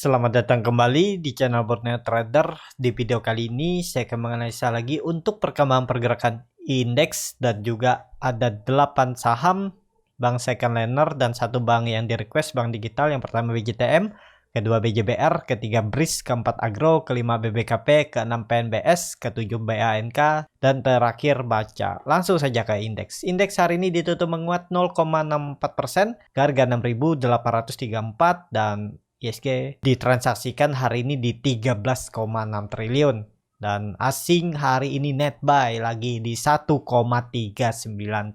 Selamat datang kembali di channel Borneo Trader. Di video kali ini saya akan menganalisa lagi untuk perkembangan pergerakan indeks dan juga ada 8 saham bank second liner dan satu bank yang di request bank digital. Yang pertama BJTM, kedua BJBR, ketiga BRIS, keempat Agro, kelima BBKP, keenam PNBS, ketujuh BANK, dan terakhir Baca. Langsung saja ke indeks. Indeks hari ini ditutup menguat 0,64%, ke harga 6.834 dan ISG ditransaksikan hari ini di 13,6 triliun dan asing hari ini net buy lagi di 1,39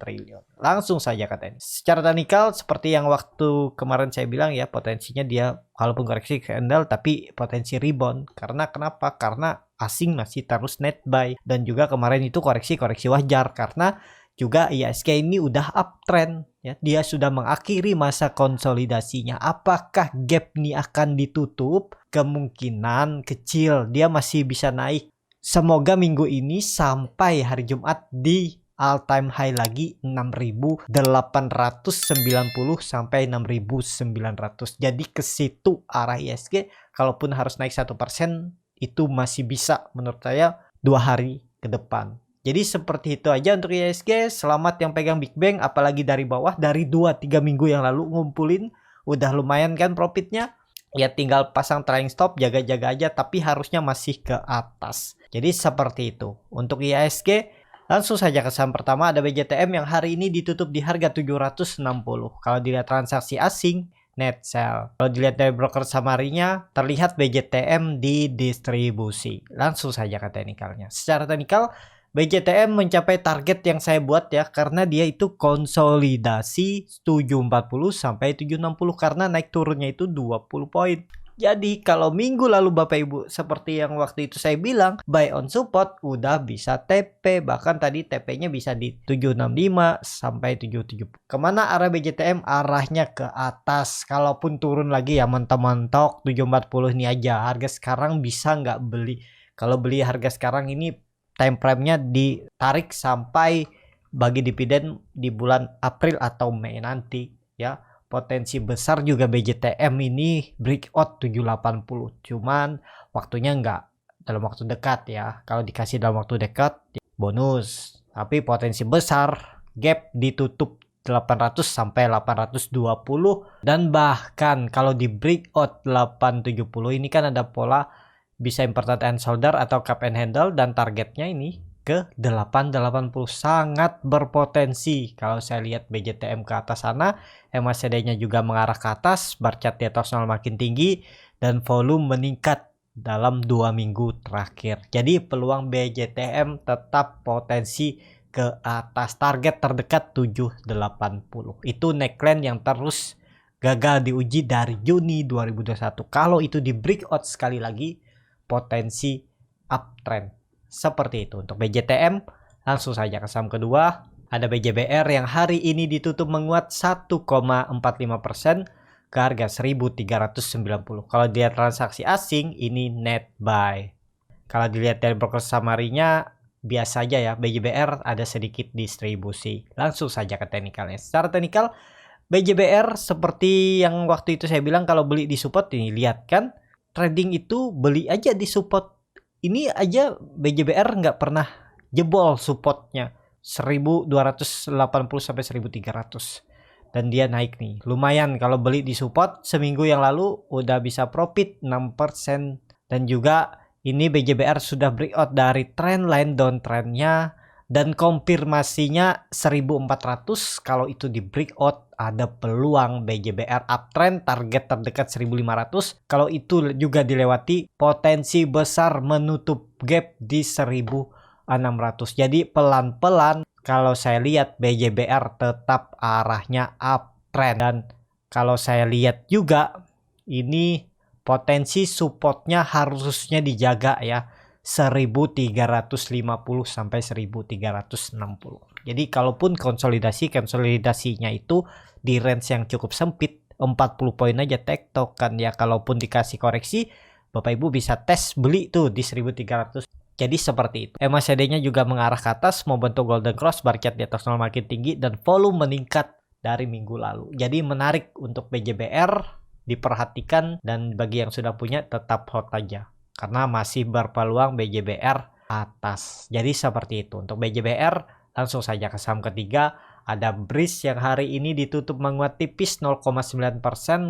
triliun. Langsung saja katanya. Secara teknikal seperti yang waktu kemarin saya bilang ya, potensinya dia walaupun koreksi candle tapi potensi rebound. Karena kenapa? Karena asing masih terus net buy dan juga kemarin itu koreksi wajar karena juga ISG ini udah uptrend ya, dia sudah mengakhiri masa konsolidasinya. Apakah gap ini akan ditutup? Kemungkinan kecil dia masih bisa naik. Semoga minggu ini sampai hari Jumat di all time high lagi 6.890 sampai 6.900. Jadi ke situ arah ISG. Kalaupun harus naik 1% itu masih bisa menurut saya 2 hari ke depan. Jadi seperti itu aja untuk ISG. Selamat yang pegang Big Bang, apalagi dari bawah dari 2-3 minggu yang lalu ngumpulin. Udah lumayan kan profitnya. Ya tinggal pasang trailing stop, jaga-jaga aja, tapi harusnya masih ke atas. Jadi seperti itu. Untuk ISG, langsung saja ke saham pertama ada BJTM yang hari ini ditutup di harga 760. Kalau dilihat transaksi asing, net sell. Kalau dilihat dari broker summary-nya, terlihat BJTM di distribusi. Langsung saja ke teknikalnya. Secara teknikal, BJTM mencapai target yang saya buat ya, karena dia itu konsolidasi 740 sampai 760 karena naik turunnya itu 20 poin. Jadi kalau minggu lalu Bapak Ibu seperti yang waktu itu saya bilang buy on support udah bisa TP, bahkan tadi TP-nya bisa di 765 sampai 770. Kemana arah BJTM? Arahnya ke atas. Kalaupun turun lagi ya mentok-mentok 740 ini aja. Harga sekarang bisa nggak beli? Kalau beli harga sekarang ini time frame-nya ditarik sampai bagi dividen di bulan April atau Mei nanti ya. Potensi besar juga BJTM ini breakout 780. Cuman waktunya enggak dalam waktu dekat ya. Kalau dikasih dalam waktu dekat bonus. Tapi potensi besar gap ditutup 800 sampai 820 dan bahkan kalau di breakout 870 ini kan ada pola bisa important and shoulder atau cup and handle dan targetnya ini ke 880, sangat berpotensi. Kalau saya lihat BJTM ke atas sana, MACD-nya juga mengarah ke atas, bar chart di atas 0 makin tinggi dan volume meningkat dalam 2 minggu terakhir. Jadi peluang BJTM tetap potensi ke atas. Target terdekat 780. Itu neckline yang terus gagal diuji dari Juni 2021. Kalau itu di breakout sekali lagi, potensi uptrend. Seperti itu untuk BJTM. Langsung saja ke saham kedua ada BJBR yang hari ini ditutup menguat 1,45% ke harga 1.390. Kalau dilihat transaksi asing ini net buy. Kalau dilihat dari broker summary-nya biasa aja ya, BJBR ada sedikit distribusi. Langsung saja ke teknikalnya. Secara teknikal BJBR seperti yang waktu itu saya bilang kalau beli di support ini, lihat kan trading itu beli aja di support. Ini aja BJBR nggak pernah jebol supportnya 1280 sampai 1300 dan dia naik nih lumayan. Kalau beli di support seminggu yang lalu udah bisa profit 6% dan juga ini BJBR sudah breakout dari trendline downtrendnya dan konfirmasinya 1400. Kalau itu di breakout ada peluang BJBR uptrend, target terdekat 1500. Kalau itu juga dilewati, potensi besar menutup gap di 1600. Jadi pelan-pelan kalau saya lihat BJBR tetap arahnya uptrend. Dan kalau saya lihat juga ini potensi supportnya harusnya dijaga ya, 1350 sampai 1360. Jadi kalaupun konsolidasinya itu di range yang cukup sempit, 40 poin aja tektok kan ya. Kalaupun dikasih koreksi, Bapak Ibu bisa tes beli tuh di 1300. Jadi seperti itu. MACD-nya juga mengarah ke atas, membentuk golden cross, bar chart di atas 0 makin tinggi dan volume meningkat dari minggu lalu. Jadi menarik untuk BJBR diperhatikan, dan bagi yang sudah punya tetap hold aja karena masih berpeluang BJBR atas. Jadi seperti itu untuk BJBR. Langsung saja ke saham ketiga, ada BRIS yang hari ini ditutup menguat tipis 0,9%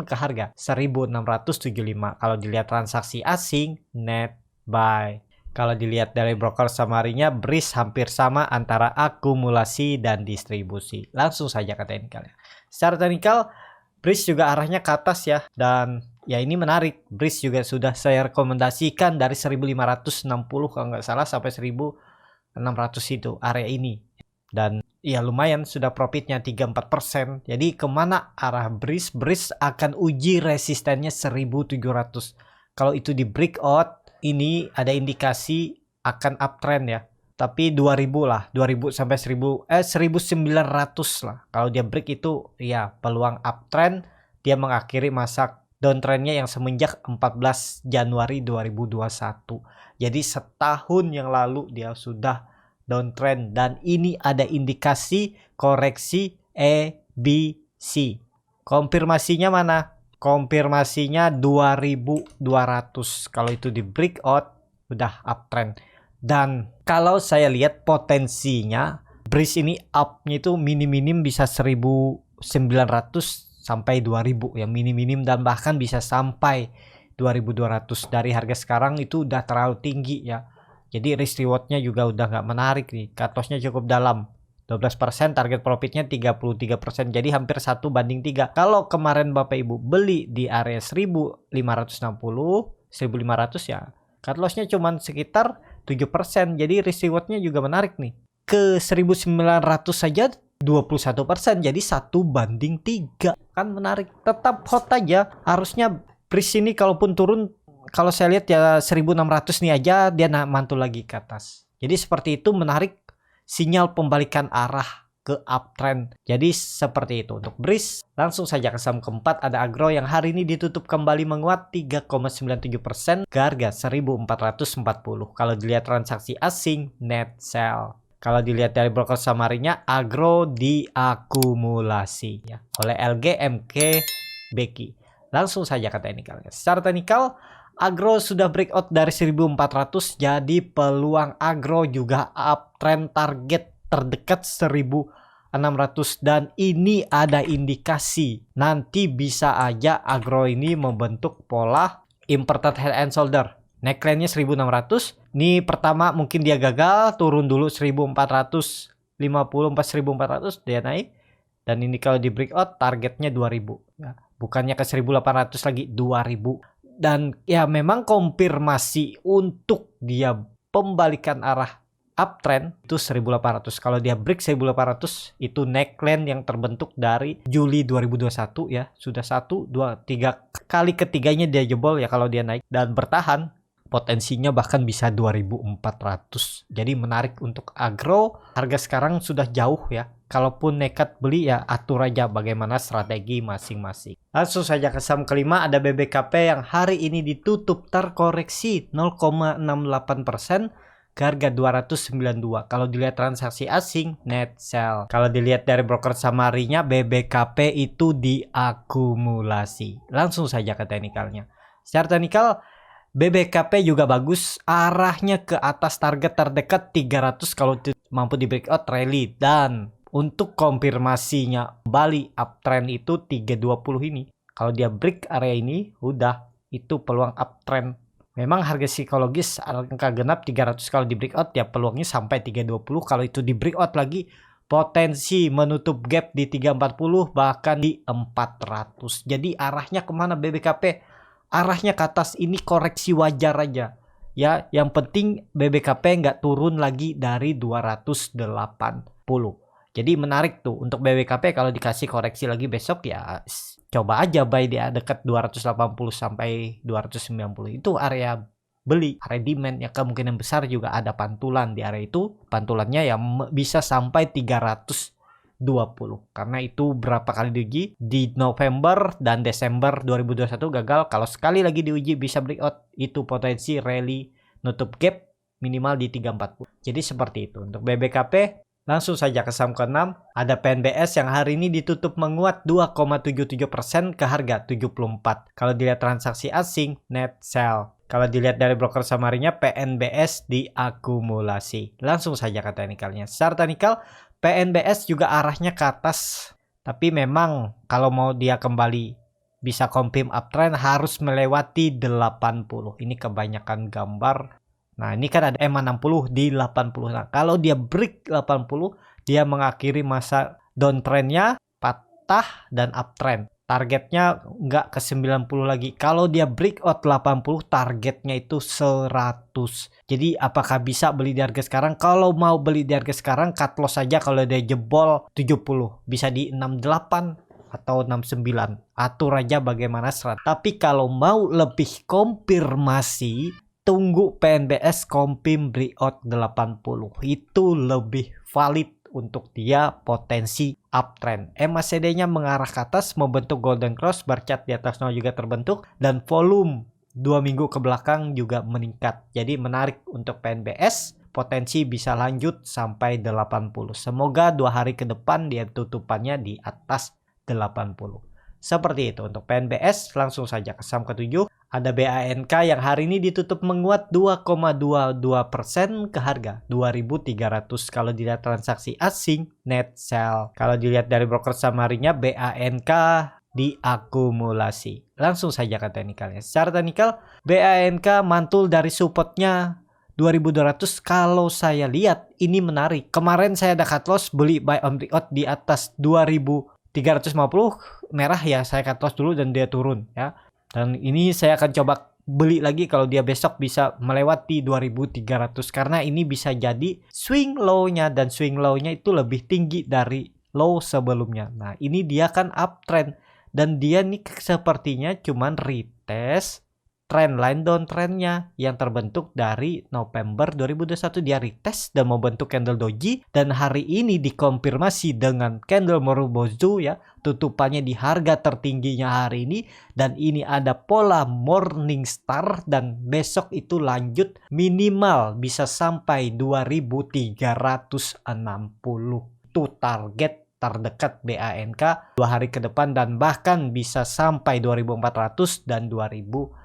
ke harga 1675. Kalau dilihat transaksi asing net buy. Kalau dilihat dari broker summary-nya, BRIS hampir sama antara akumulasi dan distribusi. Langsung saja ke teknikalnya. Secara teknikal, BRIS juga arahnya ke atas ya. Dan ya ini menarik. BRIS juga sudah saya rekomendasikan dari 1560 kalau nggak salah sampai 1600 itu area ini. Dan ya lumayan sudah profitnya 3-4%. Jadi kemana arah BRIS? BRIS akan uji resistennya 1700. Kalau itu di breakout, ini ada indikasi akan uptrend ya. Tapi 2000 lah, 2000 sampai 1900 lah. Kalau dia break itu ya peluang uptrend, dia mengakhiri masa downtrendnya yang semenjak 14 Januari 2021. Jadi setahun yang lalu dia sudah downtrend dan ini ada indikasi koreksi ABC. Konfirmasinya mana? Konfirmasinya 2200. Kalau itu di breakout udah uptrend. Dan kalau saya lihat potensinya BRIS ini up-nya itu minim-minim bisa 1900 sampai 2000 ya, minim-minim, dan bahkan bisa sampai 2200. Dari harga sekarang itu udah terlalu tinggi ya. Jadi risk rewardnya juga udah nggak menarik nih. Cut loss-nya cukup dalam. 12%, target profitnya 33%, jadi hampir 1:3. Kalau kemarin Bapak Ibu beli di area 1560, 1500 ya, cut loss-nya cuma sekitar 7%, jadi risk reward-nya juga menarik nih. Ke 1900 saja 21%, jadi 1:3, kan menarik. Tetap hot aja, harusnya BRIS ini kalaupun turun, kalau saya lihat ya 1600 nih aja dia mantul lagi ke atas. Jadi seperti itu, menarik. Sinyal pembalikan arah ke uptrend. Jadi seperti itu untuk BRIS. Langsung saja ke saham keempat, ada Agro yang hari ini ditutup kembali menguat 3,97% ke harga 1440. Kalau dilihat transaksi asing net sell. Kalau dilihat dari broker summary-nya, Agro diakumulasi ya oleh LG, MK, Beki. Langsung saja ke teknikalnya. Secara teknikal, Agro sudah breakout dari 1400, jadi peluang Agro juga uptrend, target terdekat 1600, dan ini ada indikasi nanti bisa aja Agro ini membentuk pola inverted head and shoulder. Neckline-nya 1600. Ini pertama mungkin dia gagal, turun dulu 1450, 1400 dia naik, dan ini kalau di breakout targetnya 2000 ya. Bukannya ke 1800 lagi, 2000. Dan ya memang konfirmasi untuk dia pembalikan arah uptrend itu 1800. Kalau dia break 1800, itu neckline yang terbentuk dari Juli 2021 ya. Sudah 1, 2, 3 kali ketiganya dia jebol ya kalau dia naik dan bertahan. Potensinya bahkan bisa 2400. Jadi menarik untuk Agro. Harga sekarang sudah jauh ya. Kalaupun nekat beli ya atur aja bagaimana strategi masing-masing. Langsung saja ke saham kelima, ada BBKP yang hari ini ditutup terkoreksi 0,68% ke harga 292. Kalau dilihat transaksi asing net sell. Kalau dilihat dari broker summary-nya, BBKP itu diakumulasi. Langsung saja ke teknikalnya. Secara teknikal BBKP juga bagus, arahnya ke atas, target terdekat 300 kalau mampu di breakout rally, dan untuk konfirmasinya kembali uptrend itu 320 ini. Kalau dia break area ini, udah itu peluang uptrend. Memang harga psikologis angka genap 300, kalau di breakout ya peluangnya sampai 320. Kalau itu di breakout lagi, potensi menutup gap di 340 bahkan di 400. Jadi arahnya kemana BBKP? Arahnya ke atas, ini koreksi wajar aja. Ya, yang penting BBKP nggak turun lagi dari 280. Jadi menarik tuh untuk BBKP, kalau dikasih koreksi lagi besok ya coba aja buy dia dekat 280 sampai 290. Itu area beli, area demand ya, kemungkinan besar juga ada pantulan di area itu. Pantulannya yang bisa sampai 320. Karena itu berapa kali diuji di November dan Desember 2021 gagal. Kalau sekali lagi diuji bisa breakout, itu potensi rally nutup gap minimal di 340. Jadi seperti itu untuk BBKP. Langsung saja ke saham ke-6, ada PNBS yang hari ini ditutup menguat 2,77% ke harga 74. Kalau dilihat transaksi asing, net sell. Kalau dilihat dari broker samarinya, PNBS diakumulasi. Langsung saja ke teknikalnya. Secara teknikal, PNBS juga arahnya ke atas. Tapi memang kalau mau dia kembali bisa confirm uptrend harus melewati 80. Ini kebanyakan gambar. Nah, ini kan ada EMA 60 di 80. Nah, kalau dia break 80, dia mengakhiri masa downtrendnya, patah dan uptrend. Targetnya nggak ke 90 lagi. Kalau dia breakout 80, targetnya itu 100. Jadi apakah bisa beli di harga sekarang? Kalau mau beli di harga sekarang, cut loss saja kalau dia jebol 70. Bisa di 68 atau 69. Atur aja bagaimana serat. Tapi kalau mau lebih konfirmasi, tunggu PNBS confirm breakout 80. Itu lebih valid untuk dia potensi uptrend. MACD-nya mengarah ke atas, membentuk golden cross, bar chart di atas nol juga terbentuk, dan volume 2 minggu ke belakang juga meningkat. Jadi menarik untuk PNBS, potensi bisa lanjut sampai 80. Semoga 2 hari ke depan dia tutupannya di atas 80. Seperti itu untuk PNBS. Langsung saja ke saham ke-7. Ada BANK yang hari ini ditutup menguat 2,22% ke harga 2.300. Kalau dilihat transaksi asing, net sell. Kalau dilihat dari broker samarinya, BANK diakumulasi. Langsung saja ke teknikalnya. Secara teknikal, BANK mantul dari supportnya 2200. Kalau saya lihat ini menarik. Kemarin saya ada cut loss beli buy on breakout di atas 2350, merah ya, saya cut loss dulu dan dia turun ya. Dan ini saya akan coba beli lagi kalau dia besok bisa melewati 2300, karena ini bisa jadi swing low-nya, dan swing low-nya itu lebih tinggi dari low sebelumnya. Nah, ini dia kan uptrend dan dia nih sepertinya cuman retest trendline downtrendnya yang terbentuk dari November 2021. Dia retest dan membentuk candle doji, dan hari ini dikonfirmasi dengan candle Morubozu ya, tutupannya di harga tertingginya hari ini, dan ini ada pola Morningstar, dan besok itu lanjut minimal bisa sampai 2360. Itu target terdekat BANK 2 hari ke depan, dan bahkan bisa sampai 2400 dan 2500.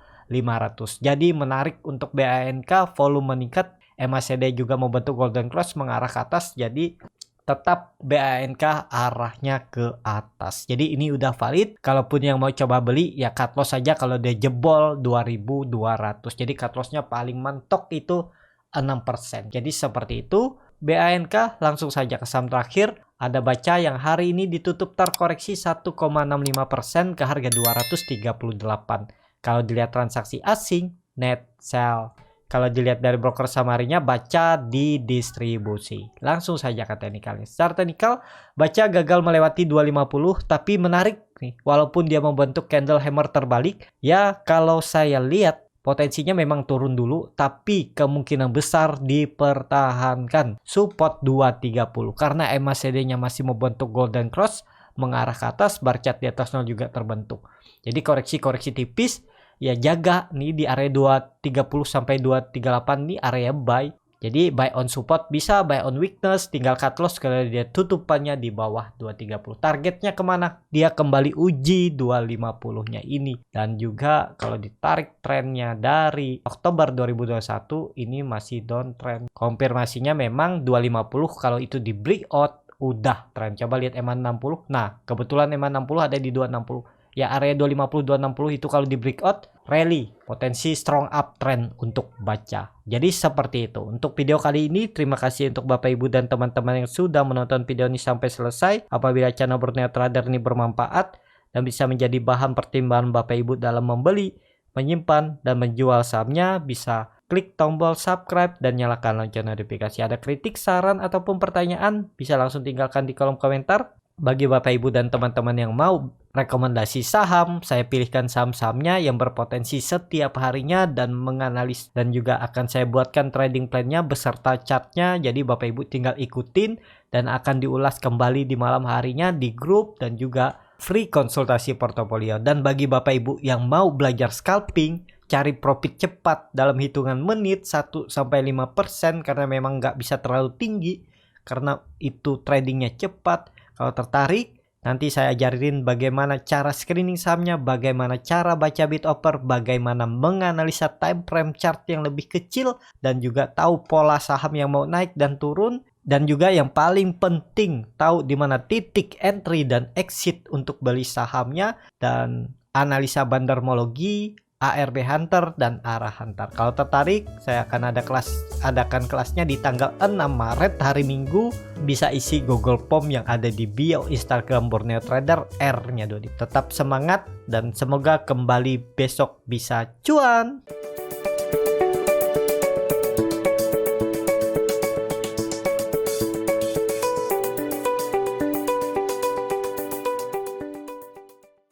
Jadi menarik untuk BANK, volume meningkat, MACD juga membentuk golden cross mengarah ke atas. Jadi tetap BANK arahnya ke atas. Jadi ini udah valid. Kalaupun yang mau coba beli ya cut loss saja kalau dia jebol 2200. Jadi cut lossnya paling mentok itu 6%. Jadi seperti itu BANK. Langsung saja ke saham terakhir. Ada Baca yang hari ini ditutup terkoreksi 1,65% ke harga 238. Kalau dilihat transaksi asing, net sell. Kalau dilihat dari broker samarinya, Baca didistribusi. Langsung saja ke teknikalnya. Secara teknikal, Baca gagal melewati 250, tapi menarik nih. Walaupun dia membentuk candle hammer terbalik, ya kalau saya lihat potensinya memang turun dulu, tapi kemungkinan besar dipertahankan support 230 karena MACD-nya masih membentuk golden cross mengarah ke atas, bar chart di atas nol juga terbentuk. Jadi koreksi-koreksi tipis ya, jaga nih di area 230 sampai 238 nih area buy. Jadi buy on support bisa, buy on weakness, tinggal cut loss kalau dia tutupannya di bawah 230. Targetnya kemana? Dia kembali uji 250-nya ini. Dan juga kalau ditarik trennya dari Oktober 2021, ini masih downtrend. Konfirmasinya memang 250, kalau itu di breakout udah tren. Coba lihat EMA 60. Nah, kebetulan EMA 60 ada di 260. Ya, area 250 260 itu kalau di breakout rally, potensi strong uptrend untuk Baca. Jadi seperti itu. Untuk video kali ini, terima kasih untuk Bapak Ibu dan teman-teman yang sudah menonton video ini sampai selesai. Apabila channel Borneo Trader ini bermanfaat dan bisa menjadi bahan pertimbangan Bapak Ibu dalam membeli, menyimpan, dan menjual sahamnya, bisa klik tombol subscribe dan nyalakan lonceng notifikasi. Ada kritik, saran, ataupun pertanyaan, bisa langsung tinggalkan di kolom komentar. Bagi Bapak Ibu dan teman-teman yang mau rekomendasi saham, saya pilihkan saham-sahamnya yang berpotensi setiap harinya dan menganalisis, dan juga akan saya buatkan trading plan-nya beserta chartnya. Jadi Bapak Ibu tinggal ikutin dan akan diulas kembali di malam harinya di grup, dan juga free konsultasi portofolio. Dan bagi Bapak Ibu yang mau belajar scalping, cari profit cepat dalam hitungan menit 1-5% karena memang nggak bisa terlalu tinggi. karena itu tradingnya cepat. Kalau tertarik, nanti saya ajarin bagaimana cara screening sahamnya, bagaimana cara baca bid offer, bagaimana menganalisa time frame chart yang lebih kecil, dan juga tahu pola saham yang mau naik dan turun. Dan juga yang paling penting, tahu di mana titik entry dan exit untuk beli sahamnya, dan analisa bandarmologi, ARB Hunter, dan arah Hunter. Kalau tertarik, saya akan adakan kelasnya di tanggal 6 Maret hari Minggu. Bisa isi Google Form yang ada di bio Instagram Borneo Trader, R-nya Dodi. Tetap semangat dan semoga kembali besok bisa cuan.